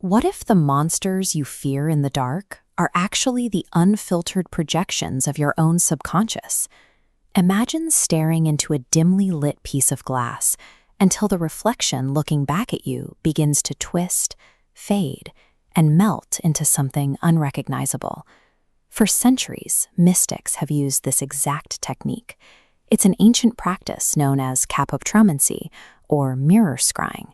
What if the monsters you fear in the dark are actually the unfiltered projections of your own subconscious? Imagine staring into a dimly lit piece of glass until the reflection looking back at you begins to twist, fade, and melt into something unrecognizable. For centuries, mystics have used this exact technique. It's an ancient practice known as capoptromancy, or mirror scrying.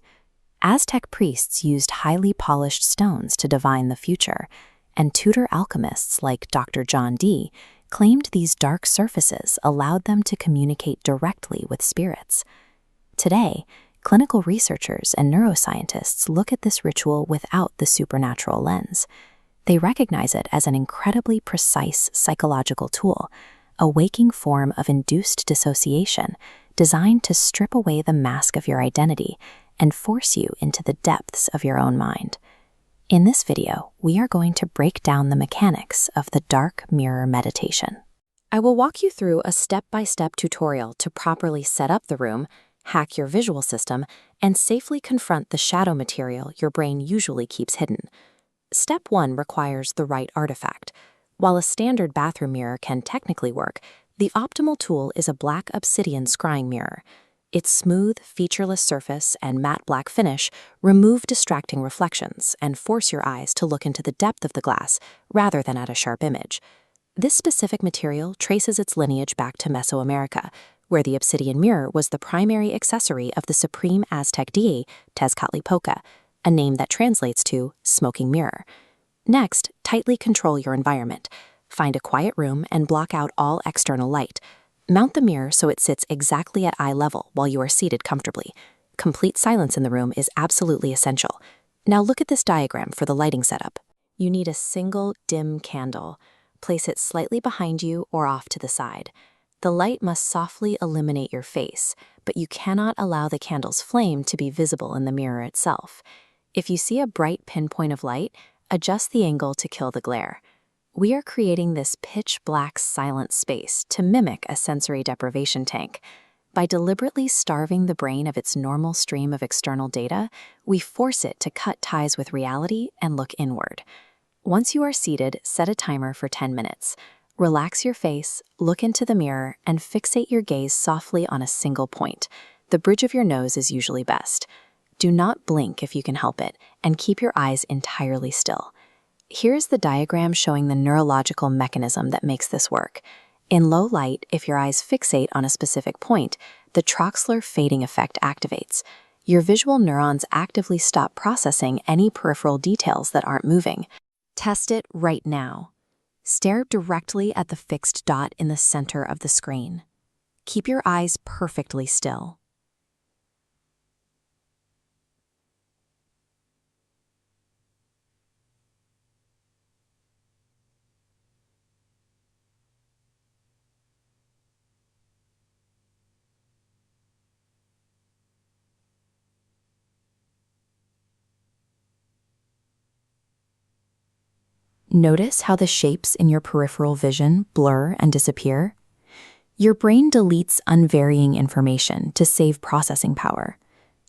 Aztec priests used highly polished stones to divine the future, and Tudor alchemists like Dr. John Dee claimed these dark surfaces allowed them to communicate directly with spirits. Today, clinical researchers and neuroscientists look at this ritual without the supernatural lens. They recognize it as an incredibly precise psychological tool, a waking form of induced dissociation designed to strip away the mask of your identity and force you into the depths of your own mind. In this video, we are going to break down the mechanics of the dark mirror meditation. I will walk you through a step-by-step tutorial to properly set up the room, hack your visual system, and safely confront the shadow material your brain usually keeps hidden. Step 1 requires the right artifact. While a standard bathroom mirror can technically work, the optimal tool is a black obsidian scrying mirror. Its smooth, featureless surface and matte black finish remove distracting reflections and force your eyes to look into the depth of the glass rather than at a sharp image. This specific material traces its lineage back to Mesoamerica, where the obsidian mirror was the primary accessory of the supreme Aztec deity, Tezcatlipoca, a name that translates to smoking mirror. Next, tightly control your environment. Find a quiet room and block out all external light. Mount the mirror so it sits exactly at eye level while you are seated comfortably. Complete silence in the room is absolutely essential. Now look at this diagram for the lighting setup. You need a single dim candle. Place it slightly behind you or off to the side. The light must softly illuminate your face, but you cannot allow the candle's flame to be visible in the mirror itself. If you see a bright pinpoint of light, adjust the angle to kill the glare. We are creating this pitch-black silent space to mimic a sensory deprivation tank. By deliberately starving the brain of its normal stream of external data, we force it to cut ties with reality and look inward. Once you are seated, set a timer for 10 minutes. Relax your face, look into the mirror, and fixate your gaze softly on a single point. The bridge of your nose is usually best. Do not blink if you can help it, and keep your eyes entirely still. Here's the diagram showing the neurological mechanism that makes this work. In low light, if your eyes fixate on a specific point, the Troxler fading effect activates. Your visual neurons actively stop processing any peripheral details that aren't moving. Test it right now. Stare directly at the fixed dot in the center of the screen. Keep your eyes perfectly still. Notice how the shapes in your peripheral vision blur and disappear? Your brain deletes unvarying information to save processing power.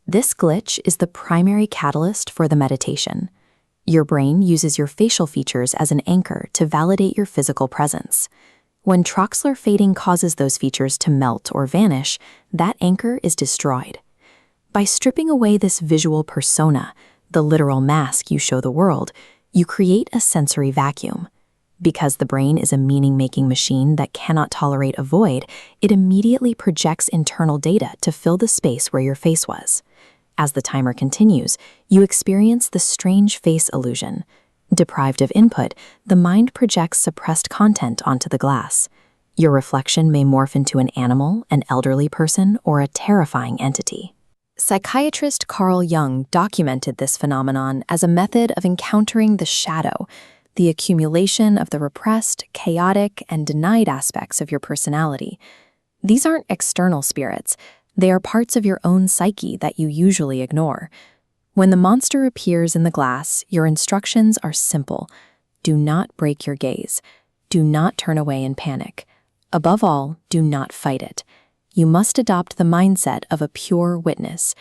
This glitch is the primary catalyst for the meditation. Your brain uses your facial features as an anchor to validate your physical presence. When Troxler fading causes those features to melt or vanish, that anchor is destroyed. By stripping away this visual persona, the literal mask you show the world, you create a sensory vacuum. Because the brain is a meaning-making machine that cannot tolerate a void, it immediately projects internal data to fill the space where your face was. As the timer continues, you experience the strange face illusion. Deprived of input, the mind projects suppressed content onto the glass. Your reflection may morph into an animal, an elderly person, or a terrifying entity. Psychiatrist Carl Jung documented this phenomenon as a method of encountering the shadow, the accumulation of the repressed, chaotic, and denied aspects of your personality. These aren't external spirits. They are parts of your own psyche that you usually ignore. When the monster appears in the glass, your instructions are simple. Do not break your gaze. Do not turn away in panic. Above all, do not fight it. You must adopt the mindset of a pure witness.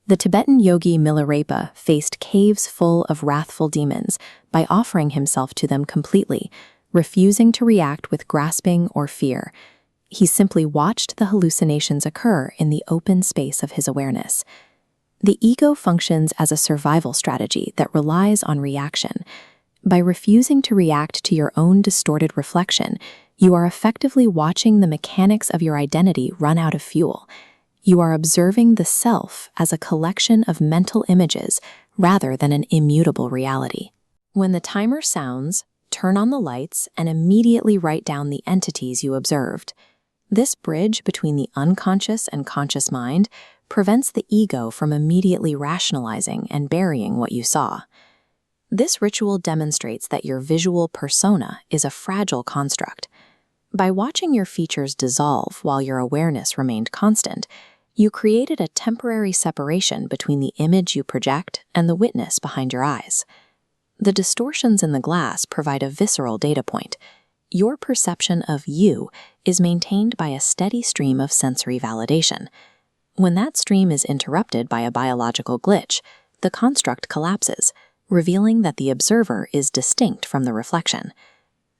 The Tibetan yogi Milarepa faced caves full of wrathful demons by offering himself to them completely, refusing to react with grasping or fear. He simply watched the hallucinations occur in the open space of his awareness. The ego functions as a survival strategy that relies on reaction. By refusing to react to your own distorted reflection, you are effectively watching the mechanics of your identity run out of fuel. You are observing the self as a collection of mental images rather than an immutable reality. When the timer sounds, turn on the lights and immediately write down the entities you observed. This bridge between the unconscious and conscious mind prevents the ego from immediately rationalizing and burying what you saw. This ritual demonstrates that your visual persona is a fragile construct. By watching your features dissolve while your awareness remained constant, you created a temporary separation between the image you project and the witness behind your eyes. The distortions in the glass provide a visceral data point. Your perception of you is maintained by a steady stream of sensory validation. When that stream is interrupted by a biological glitch, the construct collapses, revealing that the observer is distinct from the reflection.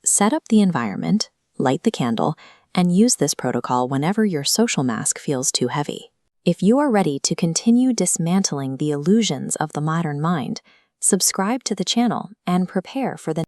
Set up the environment, light the candle, and use this protocol whenever your social mask feels too heavy. If you are ready to continue dismantling the illusions of the modern mind, subscribe to the channel and prepare for the